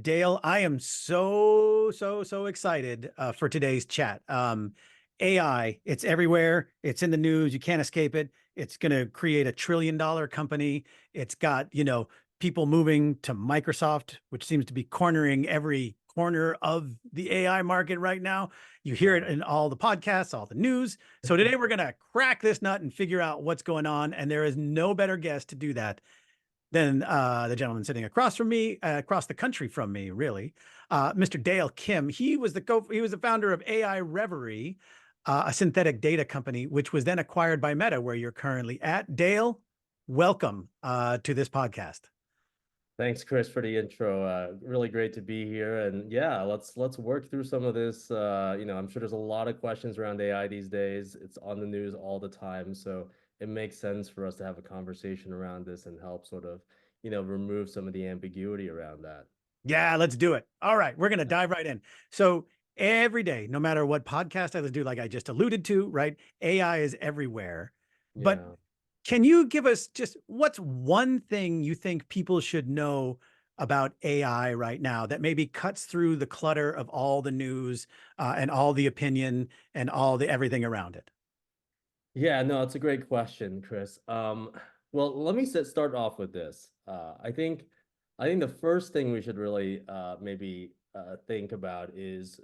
Dale, I am so excited for today's chat. AI, it's everywhere. It's in the news. You can't escape it. It's going to create $1 trillion company. It's got, people moving to Microsoft, which seems to be cornering every corner of the AI market right now. You hear it Right. in all the podcasts, all the news. So today we're going to crack this nut and figure out what's going on. And there is no better guest to do that than the gentleman sitting across from me, across the country from me, really, Mr. Dale Kim. He was the founder of AI Reverie, a synthetic data company, which was then acquired by Meta, where you're currently at. Dale, welcome to this podcast. Thanks, Chris, for the intro. Really great to be here. And yeah, let's work through some of this. I'm sure there's a lot of questions around AI these days. It's on the news all the time. So it makes sense for us to have a conversation around this and help sort of, remove some of the ambiguity around that. Yeah, let's do it. All right, we're going to dive right in. So every day, no matter what podcast I do, like I just alluded to, right? AI is everywhere. But Yeah. can you give us just what's one thing you think people should know about AI right now that maybe cuts through the clutter of all the news and all the opinion and all the everything around it? Yeah, no, it's a great question, Chris. Well, let me start off with this. I think the first thing we should really maybe think about is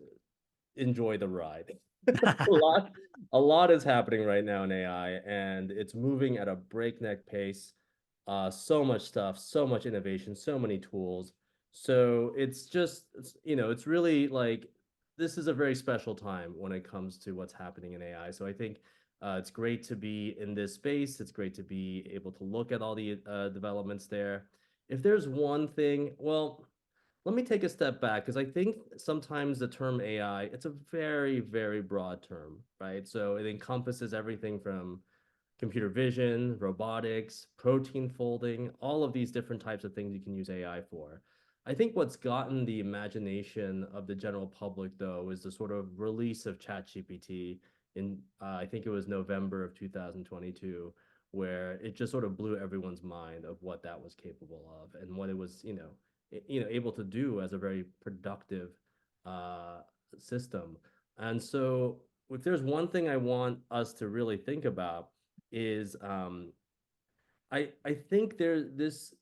enjoy the ride. A lot, a lot is happening right now in AI, and it's moving at a breakneck pace. So much stuff, so much innovation, so many tools. So it's really like this is a very special time when it comes to what's happening in AI. So I think it's great to be in this space. It's great to be able to look at all the developments there. If there's one thing, well, let me take a step back because I think sometimes the term AI, it's a very, very broad term, right? So it encompasses everything from computer vision, robotics, protein folding, all of these different types of things you can use AI for. I think what's gotten the imagination of the general public, though, is the sort of release of ChatGPT in, I think it was November of 2022, where it just sort of blew everyone's mind of what that was capable of and what it was, able to do as a very productive uh, system. And so, if there's one thing I want us to really think about is I think there this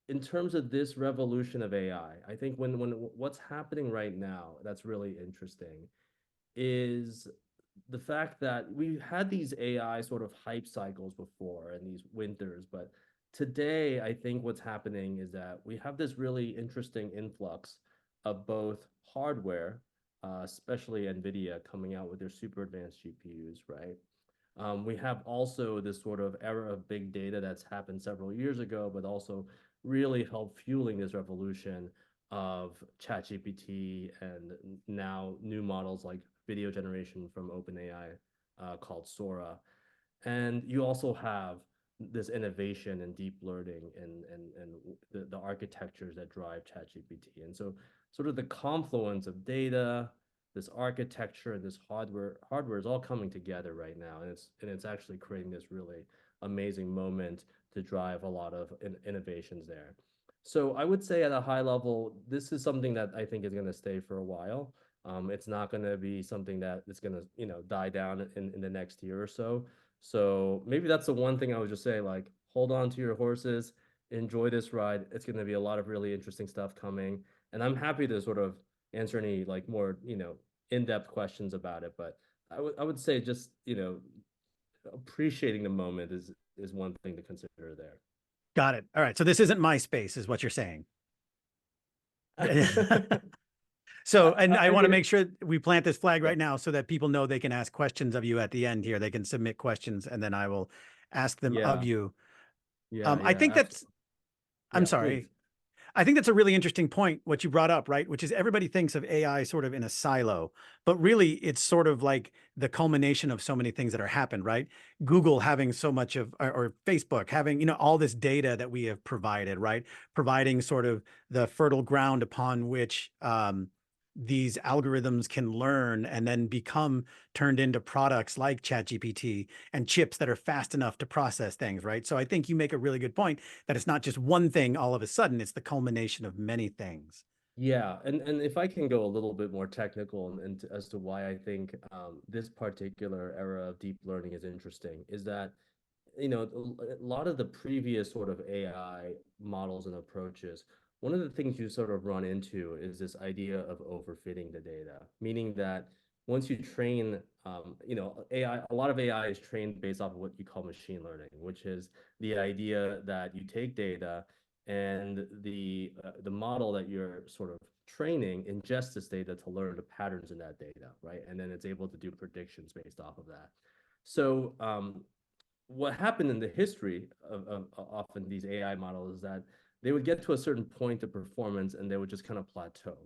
in terms of this revolution of AI, I think when what's happening right now that's really interesting is the fact that we had these AI sort of hype cycles before and these winters, but today I think what's happening is that we have this really interesting influx of both hardware, especially NVIDIA coming out with their super advanced GPUs, right? We have also this sort of era of big data that's happened several years ago, but also really helped fueling this revolution of ChatGPT and now new models like video generation from OpenAI called Sora. And you also have this innovation in deep learning and the architectures that drive ChatGPT. And so sort of the confluence of data, this architecture and this hardware is all coming together right now. And it's actually creating this really amazing moment to drive a lot of innovations there. So I would say at a high level, this is something that I think is going to stay for a while. It's not going to be something that is going to, die down in the next year or so. So maybe that's the one thing I would just say, like, hold on to your horses, enjoy this ride. It's going to be a lot of really interesting stuff coming. And I'm happy to sort of answer any like more, in-depth questions about it. But I would say just, appreciating the moment is one thing to consider Got it. All right. So this isn't MySpace, is what you're saying. there. So, and I I want to mean, make sure we plant this flag yeah, right now so that people know they can ask questions of you at the end here. They can submit questions and then I will ask them of yeah, you. yeah, I yeah, think that's, absolutely. I'm Yeah, please. sorry. I think that's a really interesting point, what you brought up, right? Which is everybody thinks of AI sort of in a silo, but really it's sort of like the culmination of so many things that are happened, right? Google having so much of, or Facebook having, all this data that we have provided, right? Providing sort of the fertile ground upon which these algorithms can learn and then become turned into products like ChatGPT and chips that are fast enough to process things, right? So I think you make a really good point that it's not just one thing all of a sudden, it's the culmination of many things. Yeah, and if I can go a little bit more technical and as to why I think this particular era of deep learning is interesting, is that a lot of the previous sort of AI models and approaches, one of the things you sort of run into is this idea of overfitting the data, meaning that once you train, AI, a lot of AI is trained based off of what you call machine learning, which is the idea that you take data and the model that you're sort of training ingests this data to learn the patterns in that data, right? And then it's able to do predictions based off of that. So what happened in the history of often these AI models is that they would get to a certain point of performance and they would just kind of plateau,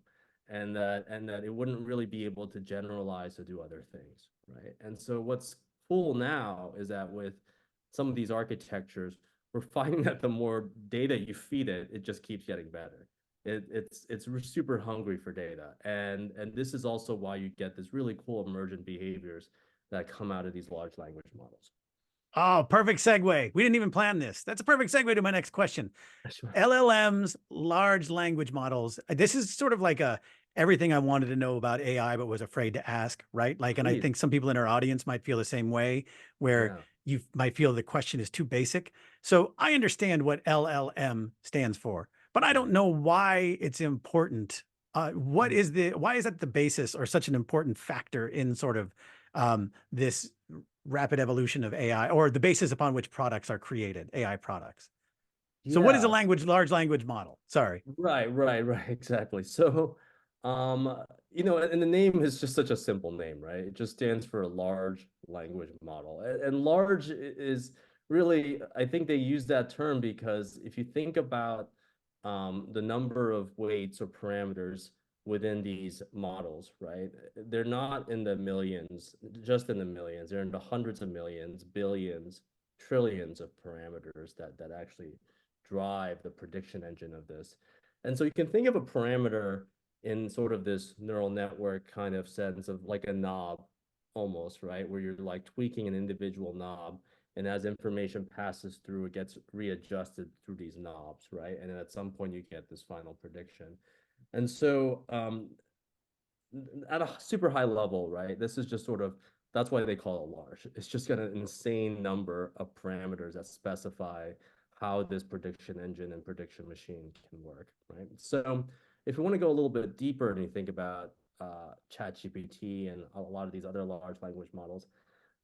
and that it wouldn't really be able to generalize to do other things, right? And so what's cool now is that with some of these architectures, we're finding that the more data you feed it, it just keeps getting better. It's super hungry for data, and this is also why you get this really cool emergent behaviors that come out of these large language models. Oh, perfect segue. We didn't even plan this. That's a perfect segue to my next question. Sure. LLMs, large language models. This is sort of like a everything I wanted to know about AI, but was afraid to ask, right? Like, and I Great. think some people in our audience might feel the same way, where Yeah. you might feel the question is too basic. So I understand what LLM stands for, but I don't Right. know why it's important. What Mhm. is why is that the basis or such an important factor in sort of this rapid evolution of AI, or the basis upon which products are created, AI products? So what is a Yeah. large language model? Sorry. Right. Exactly. So, and the name is just such a simple name, right? It just stands for a large language model. And large is really, I think they use that term because if you think about the number of weights or parameters within these models, right? They're not in the millions, just in the millions. They're in the hundreds of millions, billions, trillions of parameters that actually drive the prediction engine of this. And so you can think of a parameter in sort of this neural network kind of sense of like a knob almost, right? Where you're like tweaking an individual knob. And as information passes through, it gets readjusted through these knobs, right? And then at some point, you get this final prediction. And so at a super high level, right? This is just sort of that's why they call it large. It's just got an insane number of parameters that specify how this prediction engine and prediction machine can work, right? So if you want to go a little bit deeper and you think about ChatGPT and a lot of these other large language models,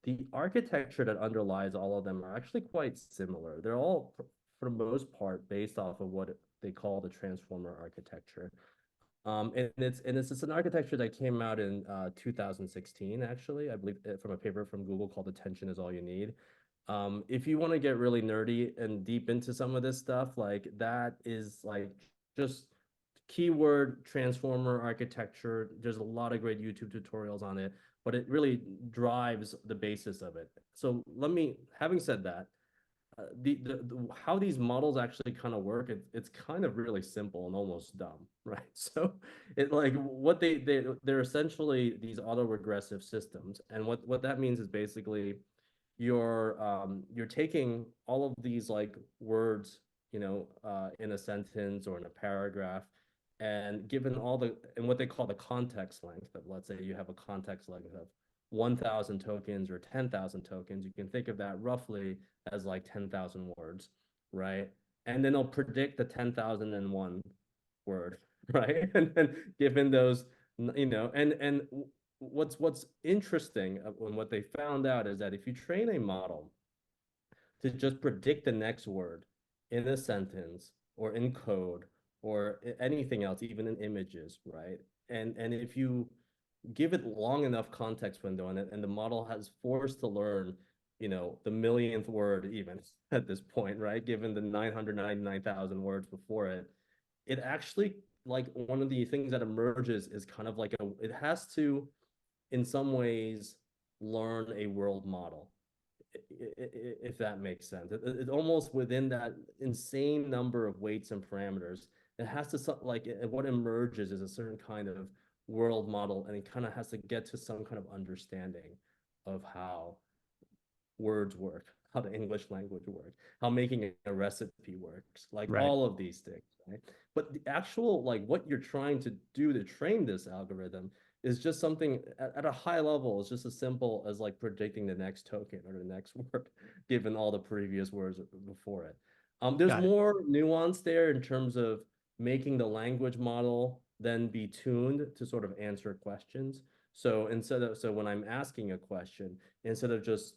the architecture that underlies all of them are actually quite similar. They're all, for the most part, based off of what they call the transformer architecture. And it's just an architecture that came out in 2016, actually, I believe, from a paper from Google called "Attention is All You Need." If you want to get really nerdy and deep into some of this stuff, like that is like just keyword transformer architecture. There's a lot of great YouTube tutorials on it, but it really drives the basis of it. So having said that, how these models actually kind of work, it's kind of really simple and almost dumb, right? So it like what they're essentially these autoregressive systems, and what that means is basically you're taking all of these like words, in a sentence or in a paragraph, and given all the and what they call the context length of, let's say you have a context length of 1,000 tokens or 10,000 tokens, you can think of that roughly as like 10,000 words, right? And then they'll predict the 10,001 word, right? And then given those, and what's interesting and what they found out is that if you train a model to just predict the next word in a sentence or in code or anything else, even in images, right? And if you give it long enough context window on it, and the model has forced to learn, the millionth word even at this point, right? Given the 999,000 words before it, it actually like one of the things that emerges is kind of like it has to, in some ways, learn a world model, if that makes sense. It almost within that insane number of weights and parameters, it has to like what emerges is a certain kind of world model, and it kind of has to get to some kind of understanding of how words work, how the English language works, how making a recipe works, like Right. all of these things, right? But the actual, like what you're trying to do to train this algorithm is just something at a high level. It's just as simple as like predicting the next token or the next word, given all the previous words before it. There's Got it. more nuance there in terms of making the language model then be tuned to sort of answer questions. So so when I'm asking a question, instead of just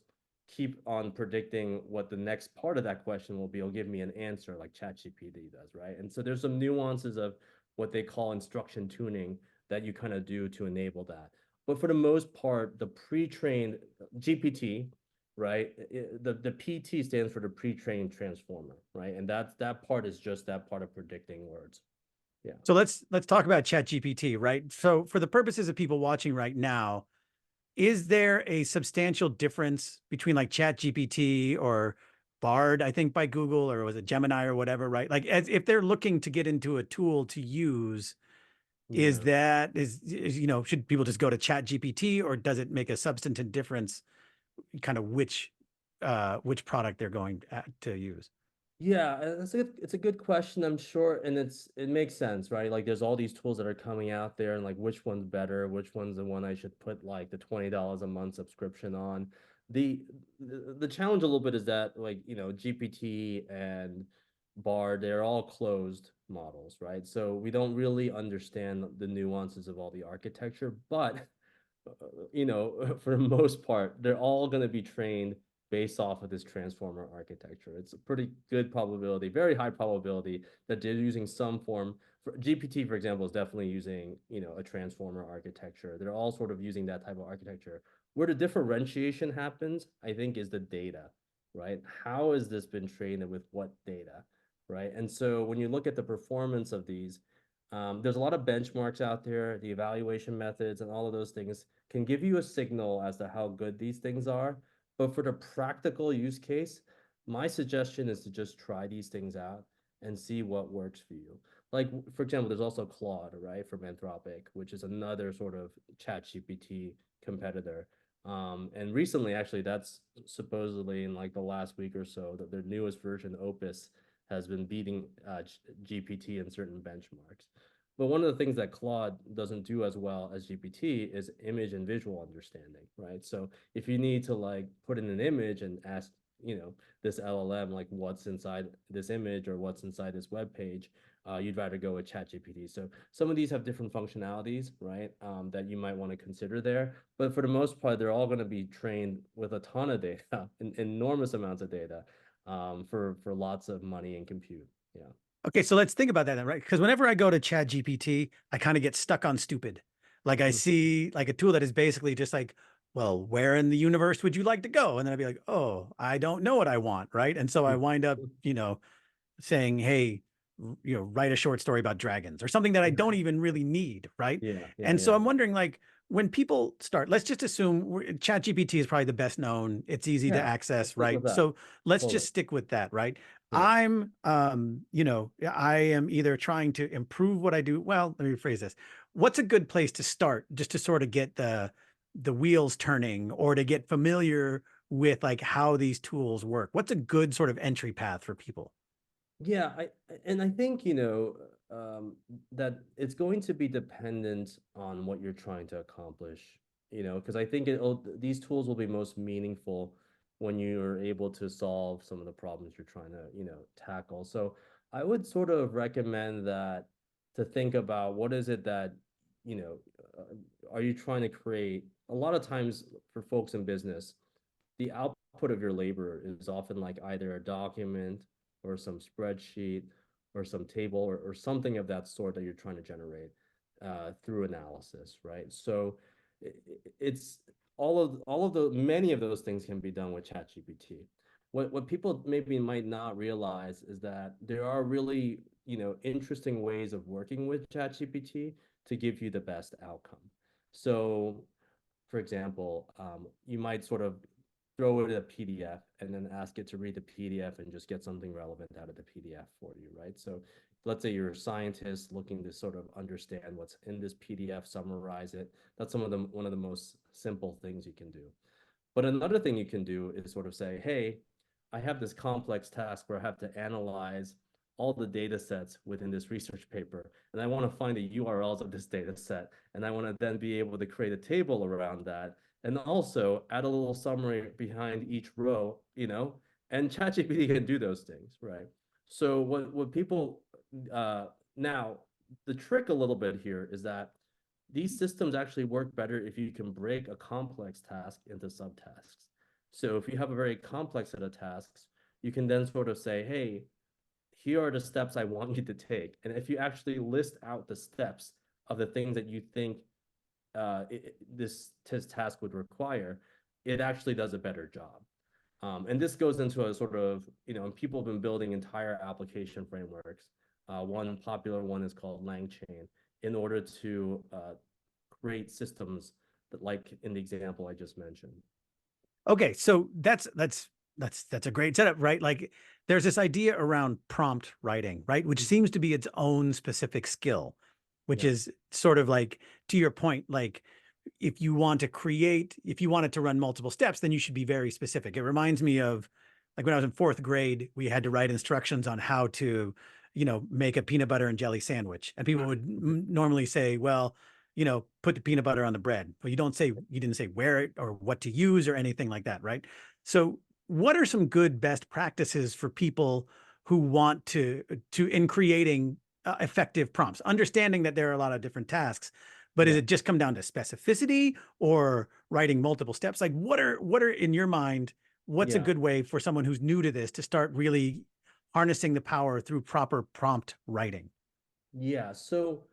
keep on predicting what the next part of that question will be, it'll give me an answer like ChatGPT does, right? And so there's some nuances of what they call instruction tuning that you kind of do to enable that. But for the most part, the pre-trained GPT, right? The PT stands for the pre-trained transformer, right? And that part is just that part of predicting words. Yeah. So let's talk about ChatGPT, right? So for the purposes of people watching right now, is there a substantial difference between like ChatGPT or Bard, I think by Google, or was it Gemini or whatever, right? Like as if they're looking to get into a tool to use, is Yeah. that is should people just go to ChatGPT, or does it make a substantive difference kind of which product they're going to use? Yeah, it's a good question, I'm sure, and it makes sense, right? Like there's all these tools that are coming out there and like which one's better, which one's the one I should put like the $20 a month subscription on. The challenge a little bit is that like, GPT and Bard, they're all closed models, right? So we don't really understand the nuances of all the architecture, but for the most part, they're all going to be trained based off of this transformer architecture. It's a pretty good probability, very high probability that they're using some form. For GPT, for example, is definitely using, a transformer architecture. They're all sort of using that type of architecture. Where the differentiation happens, I think, is the data, right? How has this been trained and with what data, right? And so when you look at the performance of these, there's a lot of benchmarks out there, the evaluation methods and all of those things can give you a signal as to how good these things are. But for the practical use case, my suggestion is to just try these things out and see what works for you. Like, for example, there's also Claude, right, from Anthropic, which is another sort of chat GPT competitor. And recently, actually, that's supposedly in like the last week or so, that their newest version, Opus, has been beating GPT in certain benchmarks. But one of the things that Claude doesn't do as well as GPT is image and visual understanding, right? So if you need to like put in an image and ask, this LLM like what's inside this image or what's inside this web page, you'd rather go with ChatGPT. So some of these have different functionalities, right? That you might want to consider there. But for the most part, they're all going to be trained with a ton of data, enormous amounts of data, for lots of money and compute. Yeah. Okay, so let's think about that then, right? Because whenever I go to Chat GPT, I kind of get stuck on stupid. Like I see like a tool that is basically just like, well, where in the universe would you like to go? And then I'd be like, oh, I don't know what I want, right? And so I wind up, saying, hey, write a short story about dragons or something that I don't even really need, right? Yeah, yeah, And so yeah, I'm wondering, like, when people start, let's just assume ChatGPT is probably the best known. It's easy to yeah. Let's access, stick right? with that. So let's Totally. just stick with that, right? Yeah. I am either trying to improve what I do. Well, let me rephrase this. What's a good place to start just to sort of get the wheels turning or to get familiar with like how these tools work? What's a good sort of entry path for people? Yeah, I think, that it's going to be dependent on what you're trying to accomplish, because I think these tools will be most meaningful when you're able to solve some of the problems you're trying to, tackle. So I would sort of recommend that to think about what is it that, you know, are you trying to create? A lot of times for folks in business, the output of your labor is often like either a document or some spreadsheet or some table or something of that sort that you're trying to generate through analysis, right? So it's all of the many of those things can be done with ChatGPT. What people maybe might not realize is that there are really, interesting ways of working with ChatGPT to give you the best outcome. So for example, you might sort of throw it a PDF and then ask it to read the PDF and just get something relevant out of the PDF for you, right? So let's say you're a scientist looking to sort of understand what's in this PDF, summarize it. That's one of the most simple things you can do. But another thing you can do is sort of say, hey, I have this complex task where I have to analyze all the data sets within this research paper, and I want to find the URLs of this data set, and I want to then be able to create a table around that, and also add a little summary behind each row, and ChatGPT can do those things, right? So what people now the trick a little bit here is that these systems actually work better if you can break a complex task into subtasks. So if you have a very complex set of tasks, you can then sort of say, hey, here are the steps I want you to take. And if you actually list out the steps of the things that you think this task would require, it actually does a better job. And this goes into a sort of, and people have been building entire application frameworks. One popular one is called LangChain in order to create systems that, like in the example I just mentioned. Okay, so that's a great setup, right? Like there's this idea around prompt writing, right? Which seems to be its own specific skill, which Yeah. is sort of like to your point, like if you want to create, if you want it to run multiple steps, then you should be very specific. It reminds me of like when I was in fourth grade, we had to write instructions on how to, make a peanut butter and jelly sandwich. And people would normally say, well, put the peanut butter on the bread. But you didn't say where it or what to use or anything like that, right? So what are some good best practices for people who want to in creating effective prompts, understanding that there are a lot of different tasks, but does Yeah. it just come down to specificity or writing multiple steps? Like what are in your mind, what's a Yeah. good way for someone who's new to this to start really harnessing the power through proper prompt writing? Yeah. So,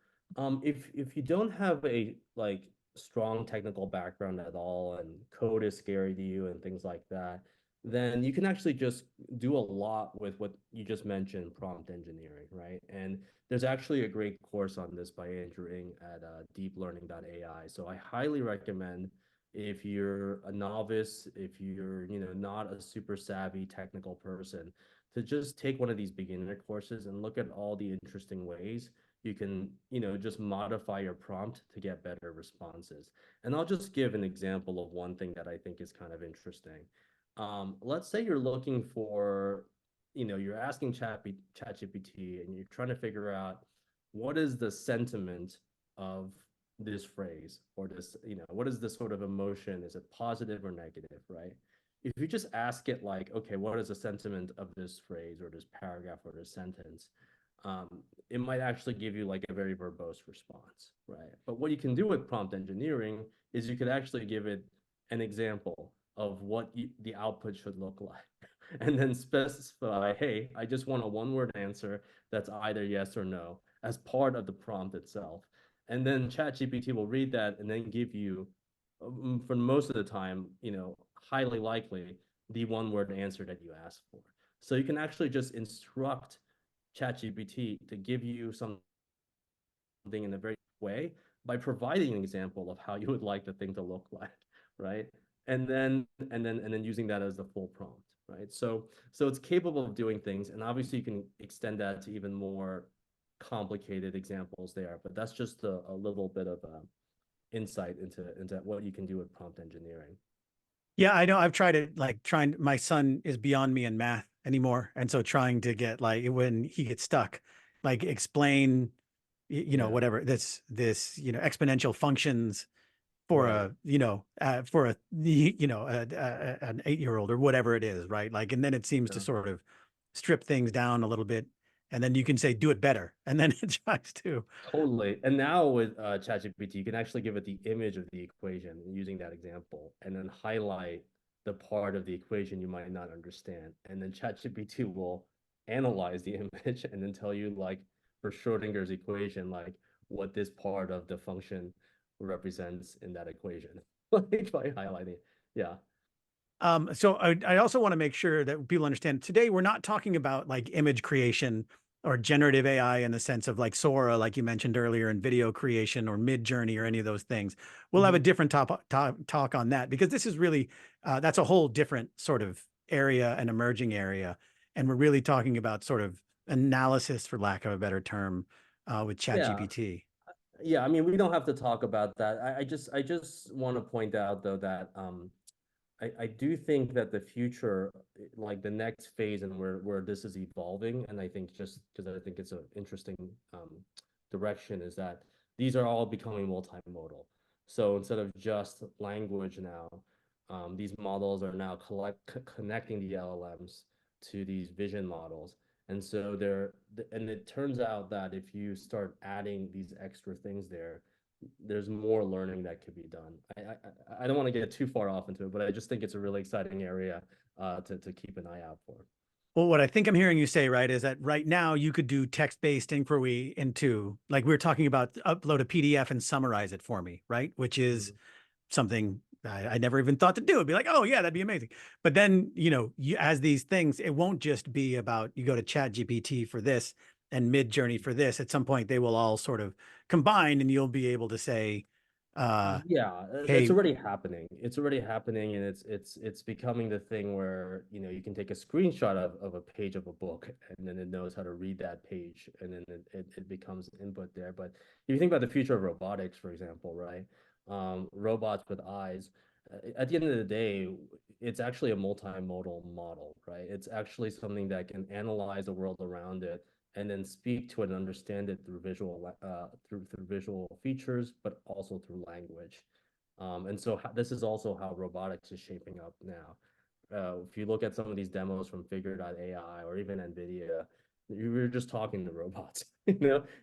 if you don't have a like strong technical background at all and code is scary to you and things like that, then you can actually just do a lot with what you just mentioned, prompt engineering, right? And there's actually a great course on this by Andrew Ng at deeplearning.ai. So I highly recommend if you're a novice, if you're, not a super savvy technical person, to just take one of these beginner courses and look at all the interesting ways you can, just modify your prompt to get better responses. And I'll just give an example of one thing that I think is kind of interesting. Let's say you're looking for, you're asking ChatGPT and you're trying to figure out what is the sentiment of this phrase or this, what is the sort of emotion? Is it positive or negative, right? If you just ask it like, okay, what is the sentiment of this phrase or this paragraph or this sentence? Um, it might actually give you like a very verbose response, right? But what you can do with prompt engineering is you could actually give it an example of what the output should look like, and then specify, hey, I just want a one-word answer that's either yes or no as part of the prompt itself. And then ChatGPT will read that and then give you, for most of the time, highly likely the one-word answer that you asked for. So you can actually just instruct ChatGPT to give you something in a very way by providing an example of how you would like the thing to look like, right? And then using that as the full prompt, right? So it's capable of doing things, and obviously you can extend that to even more complicated examples there. But that's just a little bit of insight into what you can do with prompt engineering. Yeah, I know. I've tried it, like trying, my son is beyond me in math anymore. And so trying to get like when he gets stuck, like explain, Yeah, whatever exponential functions for right. a, for a, an 8-year-old or whatever it is, right? Like, and then it seems to Yeah. sort of strip things down a little bit. And then you can say, do it better. And then it tries to. Totally. And now with ChatGPT, you can actually give it the image of the equation using that example, and then highlight the part of the equation you might not understand. And then ChatGPT will analyze the image and then tell you, like, for Schrodinger's equation, like what this part of the function represents in that equation, like by highlighting. Yeah. So I also want to make sure that people understand today we're not talking about like image creation or generative AI in the sense of like Sora, like you mentioned earlier, and video creation or Mid Journey or any of those things. We'll have a Mhm. different talk on that because this is really that's a whole different sort of area and emerging area, and we're really talking about sort of analysis, for lack of a better term, with Yeah. ChatGPT. Yeah. I mean, we don't have to talk about that. I just want to point out though that I do think that the future, like the next phase and where this is evolving, and I think just because I think it's an interesting direction, is that these are all becoming multimodal. So instead of just language now, these models are now connecting the LLMs to these vision models. And so and it turns out that if you start adding these extra things there, there's more learning that could be done. I don't want to get too far off into it, but I just think it's a really exciting area to keep an eye out for. Well, what I think I'm hearing you say, right, is that right now you could do text-based inquiry into, like we were talking about, upload a PDF and summarize it for me, right? Which is Mhm. something I never even thought to do. It'd be like, oh yeah, that'd be amazing. But then, as these things, it won't just be about you go to Chat GPT for this and Mid Journey for this. At some point, they will all sort of combine, and you'll be able to say, uh, Yeah, "Hey, it's already happening. It's already happening, and it's becoming the thing where you can take a screenshot of a page of a book, and then it knows how to read that page, and then it becomes input there. But if you think about the future of robotics, for example, right? Robots with eyes. At the end of the day, it's actually a multimodal model, right? It's actually something that can analyze the world around it and then speak to it and understand it through through visual features, but also through language. And so this is also how robotics is shaping up now. If you look at some of these demos from Figure.ai or even NVIDIA, you were just talking to robots.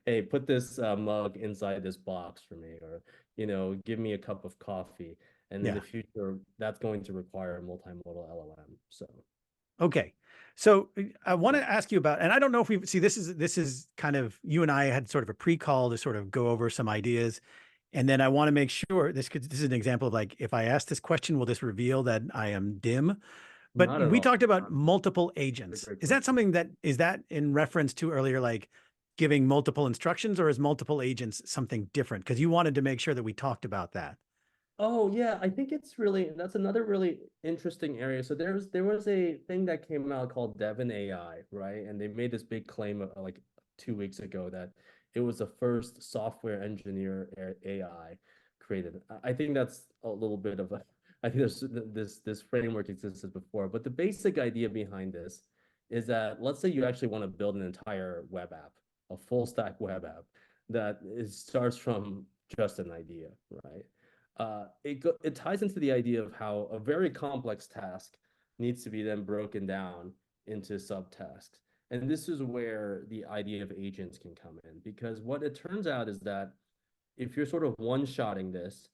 Hey, put this mug inside this box for me, or give me a cup of coffee. And in yeah, the future, that's going to require a multimodal LLM. So okay." So I want to ask you about, and I don't know if we see this is kind of you and I had sort of a pre-call to sort of go over some ideas. And then I want to make sure this is an example of like, if I ask this question, will this reveal that I am dim? But not at we all. talked about Not multiple a agents. great Is that question. something is that in reference to earlier, like giving multiple instructions, or is multiple agents something different? Because you wanted to make sure that we talked about that. Oh yeah, I think it's really that's another really interesting area. So there was a thing that came out called Devon AI, right? And they made this big claim like 2 weeks ago that it was the first software engineer AI created. I think that's a little bit of a I think this framework existed before, but the basic idea behind this is that let's say you actually want to build an entire web app, a full stack web app that starts from just an idea, right? It ties into the idea of how a very complex task needs to be then broken down into subtasks. And this is where the idea of agents can come in, because what it turns out is that if you're sort of one-shotting this,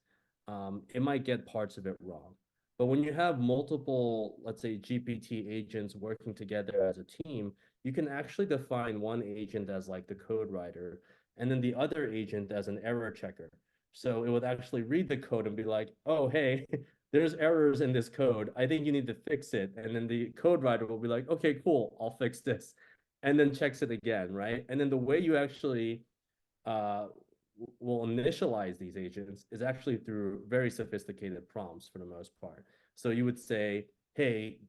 it might get parts of it wrong. But when you have multiple, let's say, GPT agents working together as a team, you can actually define one agent as like the code writer, and then the other agent as an error checker. So it would actually read the code and be like, oh, hey, there's errors in this code. I think you need to fix it. And then the code writer will be like, okay, cool, I'll fix this. And then checks it again, right? And then the way you actually uh, will initialize these agents is actually through very sophisticated prompts for the most part. So you would say, hey,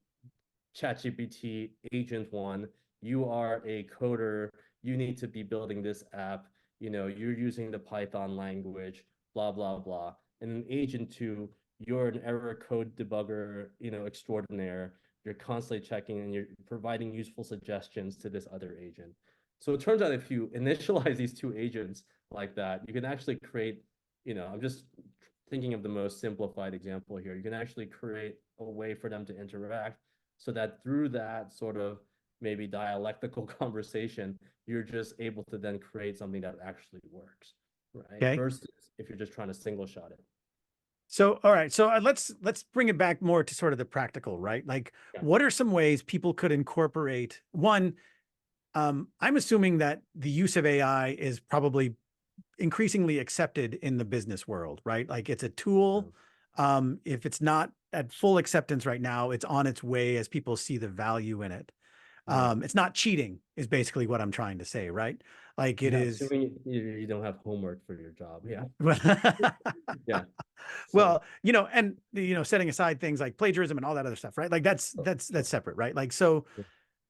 ChatGPT agent one, you are a coder, you need to be building this app, you're using the Python language, blah, blah, blah. And then agent two, you're an error code debugger, extraordinaire. You're constantly checking and you're providing useful suggestions to this other agent. So it turns out if you initialize these two agents like that, you can actually create, I'm just thinking of the most simplified example here. You can actually create a way for them to interact so that through that sort of maybe dialectical conversation, you're just able to then create something that actually works, right? Okay. Versus if you're just trying to single shot it. So, all right. So let's bring it back more to sort of the practical, right? Like, Yeah. what are some ways people could incorporate one? I'm assuming that the use of AI is probably increasingly accepted in the business world, right? Like it's a tool. Um, If it's not at full acceptance right now, it's on its way as people see the value in it. right. It's not cheating, is basically what I'm trying to say, right? Like it Yeah. is. Assuming you don't have homework for your job. Yeah. Yeah. So, Well, and setting aside things like plagiarism and all that other stuff, right? Like that's oh, that's sure. that's separate, right? Like so,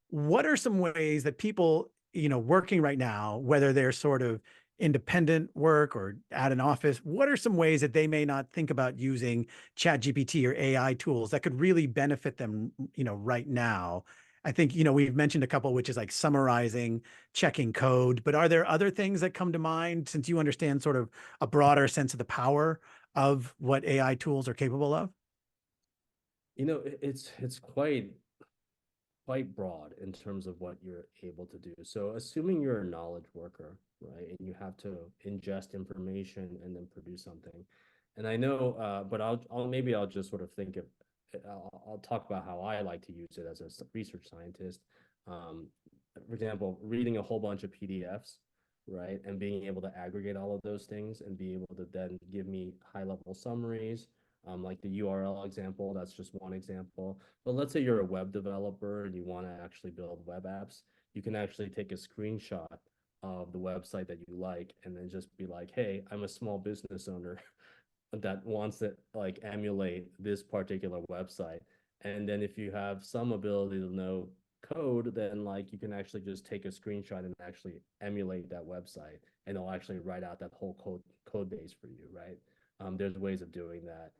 what are some ways that people, working right now, whether they're sort of independent work or at an office, what are some ways that they may not think about using ChatGPT or AI tools that could really benefit them, right now? I think, we've mentioned a couple, which is like summarizing, checking code, but are there other things that come to mind since you understand sort of a broader sense of the power of what AI tools are capable of? It's quite broad in terms of what you're able to do. So assuming you're a knowledge worker, right, and you have to ingest information and then produce something. And I know, but I'll just sort of think of, I'll talk about how I like to use it as a research scientist. Um, for example, reading a whole bunch of PDFs, right, and being able to aggregate all of those things and be able to then give me high level summaries, like the URL example, that's just one example. But let's say you're a web developer and you want to actually build web apps, you can actually take a screenshot of the website that you like and then just be like, hey, I'm a small business owner that wants to like emulate this particular website. And then if you have some ability to know code, then like you can actually just take a screenshot and actually emulate that website and it'll actually write out that whole code base for you, right? There's ways of doing that.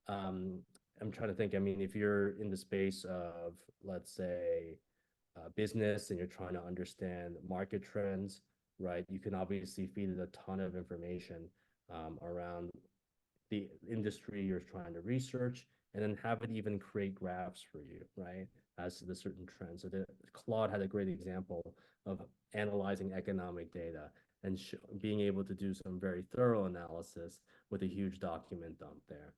Um, I'm trying to think. I mean, if you're in the space of, let's say, business and you're trying to understand market trends, right? You can obviously feed it a ton of information around the industry you're trying to research, and then have it even create graphs for you, right? As to the certain trends. So Claude had a great example of analyzing economic data and being able to do some very thorough analysis with a huge document dump there,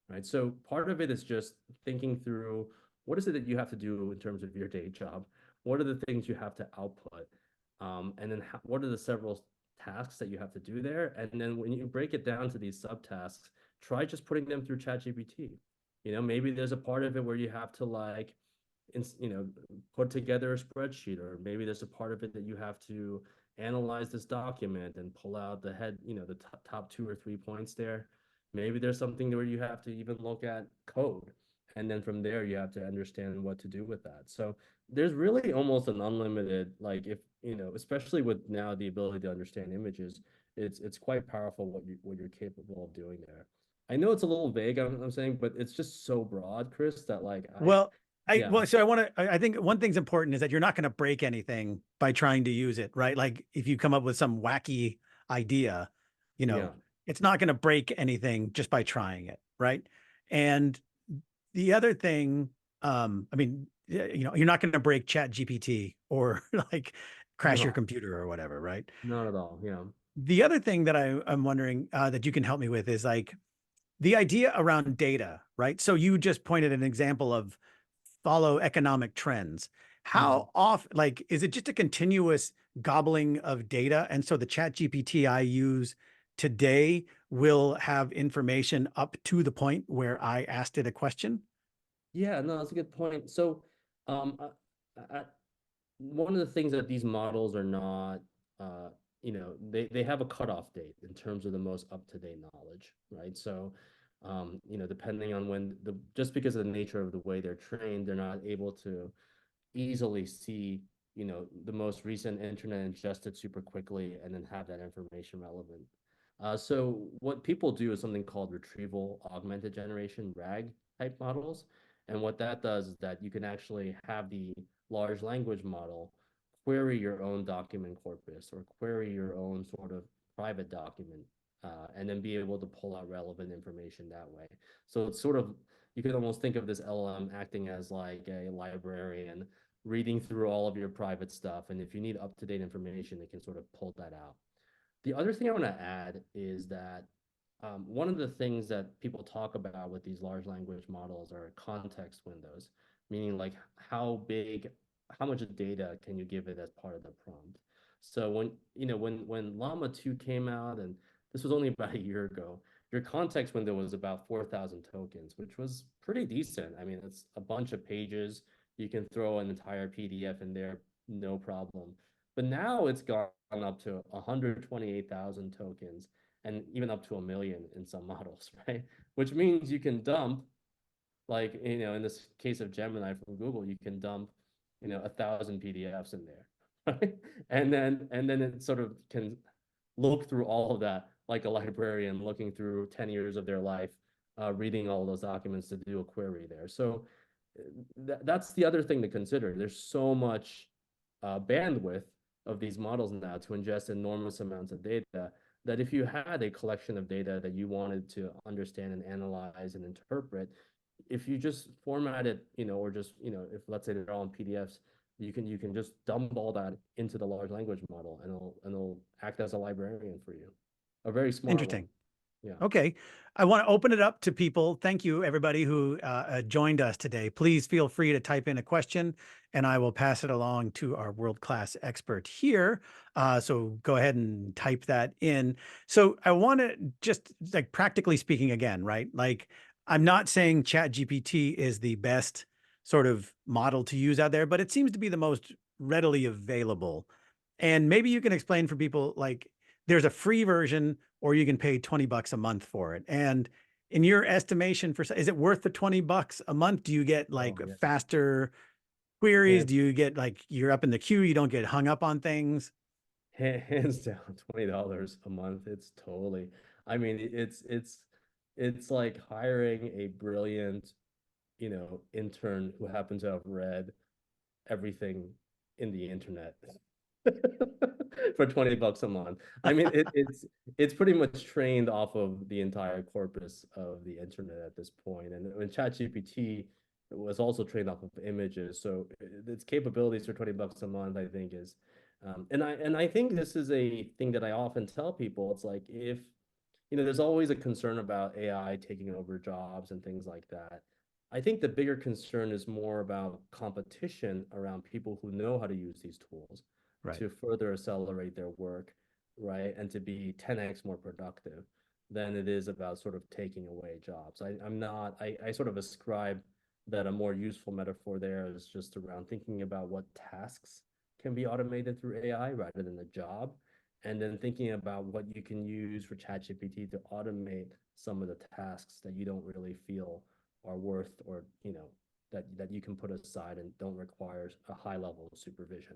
right? So part of it is just thinking through what is it that you have to do in terms of your day job? What are the things you have to output? And then what are the several tasks that you have to do there? And then when you break it down to these subtasks, try just putting them through ChatGPT. Maybe there's a part of it where you have to like, you know, put together a spreadsheet, or maybe there's a part of it that you have to analyze this document and pull out the head, the top 2 or 3 points there. Maybe there's something where you have to even look at code. And then from there, you have to understand what to do with that. So there's really almost an unlimited, like if, especially with now the ability to understand images, it's quite powerful what you're capable of doing there. I know it's a little vague, I'm saying, but it's just so broad, Chris, that like Well, yeah, so I want to, I think one thing's important is that you're not going to break anything by trying to use it, right? Like if you come up with some wacky idea, you yeah, know, it's not going to break anything just by trying it, right? And the other thing, I mean, you're not going to break Chat GPT or like crash your no, computer or whatever, right? not at all. Yeah. The other thing that I'm wondering that you can help me with is like the idea around data, right? So you just pointed an example of follow economic trends. Mhm. How often, like, is it just a continuous gobbling of data? And so the chat GPT I use today will have information up to the point where I asked it a question? Yeah, no, that's a good point. So, um, I, one of the things that these models are not, uh, they have a cutoff date in terms of the most up-to-date knowledge, right? So, depending on just because of the nature of the way they're trained, they're not able to easily see, the most recent internet ingested super quickly and then have that information relevant. So what people do is something called retrieval augmented generation, RAG type models. And what that does is that you can actually have the large language model query your own document corpus or query your own sort of private document, and then be able to pull out relevant information that way. So it's sort of, you can almost think of this LLM acting as like a librarian reading through all of your private stuff. And if you need up-to-date information, it can sort of pull that out. The other thing I want to add is that one of the things that people talk about with these large language models are context windows, meaning like how much data can you give it as part of the prompt? So when Llama 2 came out, and this was only about a year ago, your context window was about 4,000 tokens, which was pretty decent. I mean, it's a bunch of pages. You can throw an entire PDF in there, no problem. But now it's gone up to 128,000 tokens and even up to 1 million in some models, right? Which means you can dump, like, in this case of Gemini from Google, you can dump, 1,000 PDFs in there, right? And then it sort of can look through all of that like a librarian looking through 10 years of their life, reading all those documents to do a query there. So that's the other thing to consider. There's so much bandwidth of these models now to ingest enormous amounts of data that if you had a collection of data that you wanted to understand and analyze and interpret, if you just format it, or just, if let's say they're all in PDFs, you can just dump all that into the large language model, and it'll act as a librarian for you, a very smart one. Interesting. Yeah. Okay. I want to open it up to people. Thank you, everybody who joined us today. Please feel free to type in a question and I will pass it along to our world-class expert here. So go ahead and type that in. So I want to just like practically speaking again, right? Like I'm not saying ChatGPT is the best sort of model to use out there, but it seems to be the most readily available. And maybe you can explain for people like there's a free version or you can pay 20 bucks a month for it. And in your estimation is it worth the 20 bucks a month? Do you get like Oh yeah. faster queries? Hands, Do you get like, you're up in the queue, you don't get hung up on things? hands down, $20 a month. It's totally. I mean, it's like hiring a brilliant, intern who happens to have read everything in the internet for 20 bucks a month. I mean, it's pretty much trained off of the entire corpus of the internet at this point. And when ChatGPT was also trained off of images, so its capabilities for 20 bucks a month, I think is, and I think this is a thing that I often tell people. It's like if there's always a concern about AI taking over jobs and things like that. I think the bigger concern is more about competition around people who know how to use these tools Right. to further accelerate their work, right? And to be 10x more productive than it is about sort of taking away jobs. I'm not, I sort of ascribe that a more useful metaphor there is just around thinking about what tasks can be automated through AI rather than a job, and then thinking about what you can use for ChatGPT to automate some of the tasks that you don't really feel are worth, or that you can put aside and don't require a high level of supervision.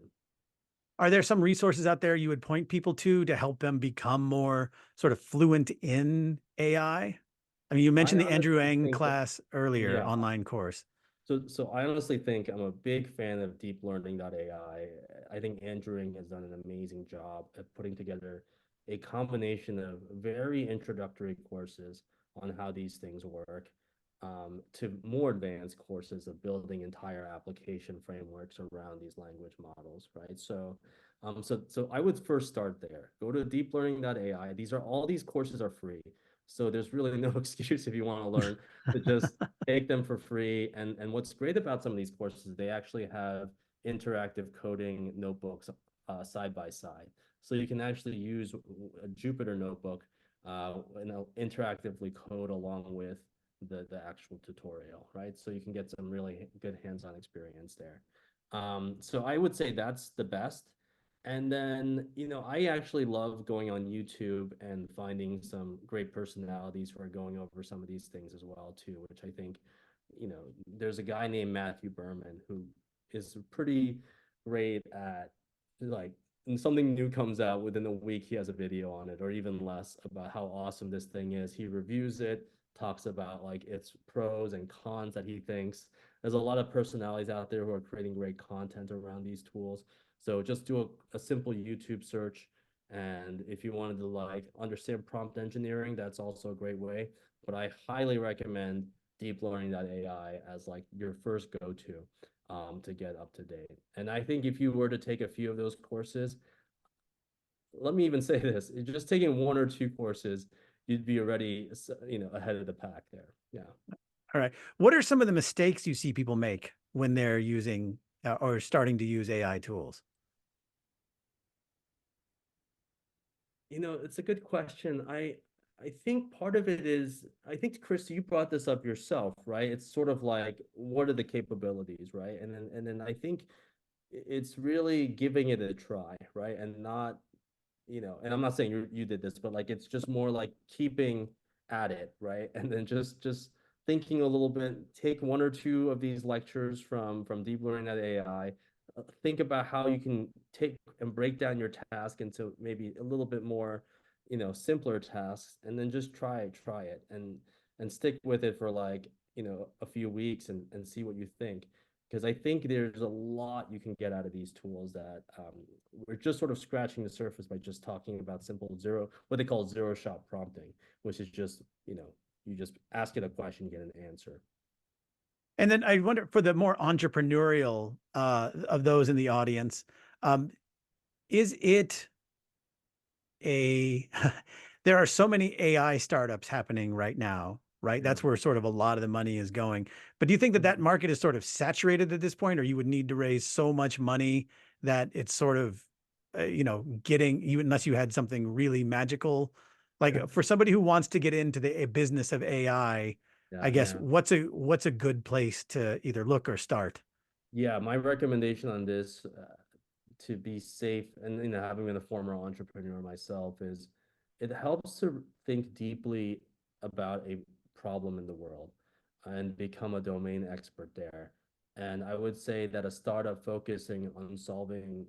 Are there some resources out there you would point people to help them become more sort of fluent in AI? I mean, you I mentioned the Andrew honestly Ng think that, class earlier, yeah. online course. So I honestly think I'm a big fan of deeplearning.ai. I think Andrew Ng has done an amazing job at putting together a combination of very introductory courses on how these things work, to more advanced courses of building entire application frameworks around these language models, right? So I would first start there. Go to deeplearning.ai. All these courses are free. So there's really no excuse if you want to learn to just take them for free. And what's great about some of these courses, they actually have interactive coding notebooks side by side. So you can actually use a Jupyter notebook, interactively code along with the actual tutorial, right? So you can get some really good hands-on experience there. So I would say that's the best. And then, I actually love going on YouTube and finding some great personalities who are going over some of these things as well, too, which I think, there's a guy named Matthew Berman who is pretty great at, like, when something new comes out within a week, he has a video on it, or even less, about how awesome this thing is. He reviews it, talks about like its pros and cons that he thinks. There's a lot of personalities out there who are creating great content around these tools. So just do a simple YouTube search. And if you wanted to like understand prompt engineering, that's also a great way. But I highly recommend deeplearning.ai as like your first go-to, to get up to date. And I think if you were to take a few of those courses, let me even say this, just taking one or two courses, you'd be already, ahead of the pack there. Yeah. All right. What are some of the mistakes you see people make when they're using or starting to use AI tools? It's a good question. I think part of it is, I think, Chris, you brought this up yourself, right? It's sort of like, what are the capabilities, right? And then I think it's really giving it a try, right? And not, and I'm not saying you did this, but like it's just more like keeping at it, right? And then just thinking a little bit, take one or two of these lectures from Deep Learning AI, think about how you can take and break down your task into maybe a little bit more, simpler tasks, and then just try it, and stick with it for like, a few weeks, and see what you think. Because I think there's a lot you can get out of these tools that we're just sort of scratching the surface by just talking about simple what they call zero shot prompting, which is just, you just ask it a question, get an answer. And then I wonder for the more entrepreneurial of those in the audience, um, is it a there are so many AI startups happening right now, right? Yeah. That's where sort of a lot of the money is going. But do you think that that Mhm. market is sort of saturated at this point, or you would need to raise so much money that it's sort of, getting you unless you had something really magical, like for somebody who wants to get into the business of AI, I Yeah, guess yeah. what's a good place to either look or start? Yeah, my recommendation on this, to be safe, and having been a former entrepreneur myself, is it helps to think deeply about a problem in the world and become a domain expert there. And I would say that a startup focusing on solving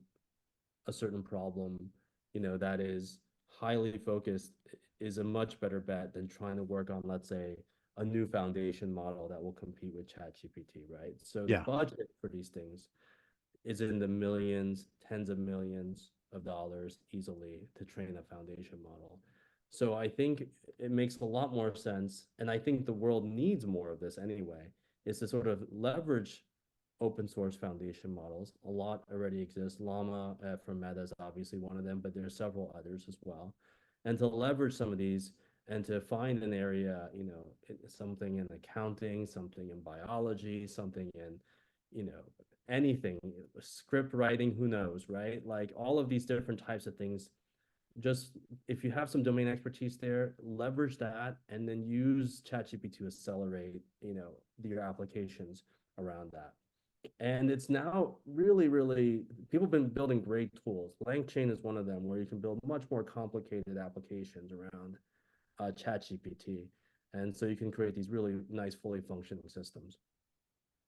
a certain problem, that is highly focused, is a much better bet than trying to work on, let's say, a new foundation model that will compete with ChatGPT, right? So the Yeah. budget for these things is in the millions, tens of millions of dollars easily to train a foundation model. So I think it makes a lot more sense, and I think the world needs more of this anyway, is to sort of leverage open source foundation models. A lot already exists. Llama from Meta is obviously one of them, but there are several others as well. And to leverage some of these, and to find an area, something in accounting, something in biology, something in, you know, anything, script writing, who knows, right? Like all of these different types of things. Just if you have some domain expertise there, leverage that, and then use ChatGPT to accelerate, your applications around that. And it's now really, really, people have been building great tools. LangChain is one of them, where you can build much more complicated applications around ChatGPT. And so you can create these really nice, fully functioning systems.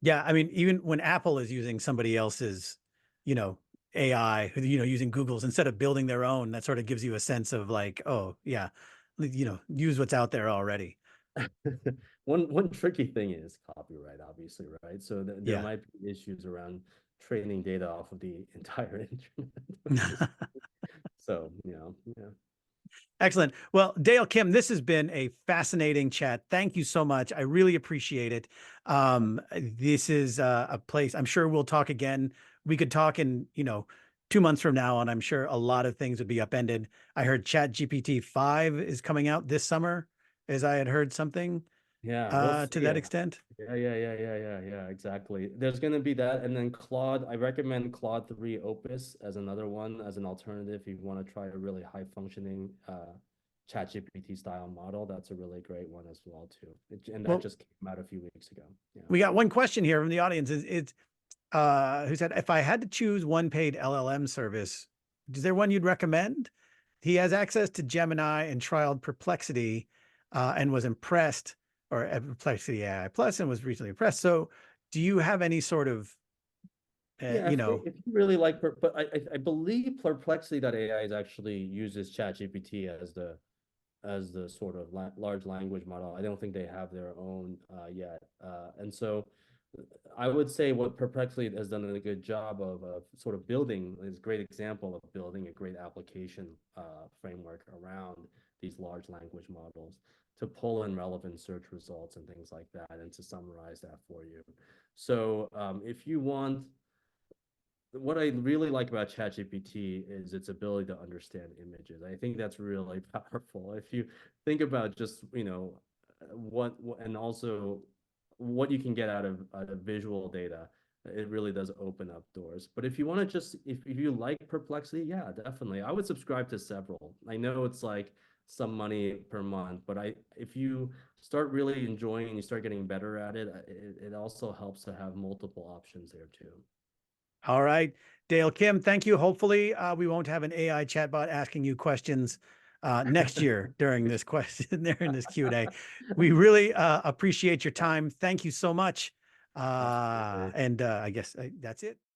Yeah, I mean, even when Apple is using somebody else's, you know, AI, using Google's instead of building their own, that sort of gives you a sense of like, oh yeah, use what's out there already. One tricky thing is copyright, obviously, right? So there Yeah. might be issues around training data off of the entire internet, which is so, yeah. Excellent. Well, Dale Kim, this has been a fascinating chat. Thank you so much. I really appreciate it. This is a place I'm sure we'll talk again. We could talk in, 2 months from now, and I'm sure a lot of things would be upended. I heard Chat GPT 5 is coming out this summer, as I had heard something Yeah, we'll to see. that Yeah, extent. yeah, exactly. There's gonna be that, and then Claude. I recommend Claude 3 Opus as another one, as an alternative if you want to try a really high functioning ChatGPT style model. That's a really great one as well too. And that Well, just came out a few weeks ago. Yeah. we got one question here from the audience. It's who said, if I had to choose one paid LLM service, is there one you'd recommend? He has access to Gemini and trialed Perplexity and was impressed, or Perplexity AI Plus and was recently impressed. So, do you have any sort of, uh, Yeah, you know, if you really like, but I believe Perplexity.ai is actually uses ChatGPT as the sort of large language model. I don't think they have their own yet. And so I would say what Perplexity has done a good job of sort of building is a great example of building a great application framework around these large language models to pull in relevant search results and things like that, and to summarize that for you. So if you want, what I really like about ChatGPT is its ability to understand images. I think that's really powerful. If you think about just, and also what you can get out of visual data, it really does open up doors. But if you want to just, if you like Perplexity, yeah, definitely. I would subscribe to several. I know it's like some money per month, but if you start really enjoying and you start getting better at it, it also helps to have multiple options there too. all right, Dale Kim, thank you. Hopefully, we won't have an AI chatbot asking you questions next year during this question, during this Q&A. We really appreciate your time. Thank you so much. Absolutely. And I guess that's it.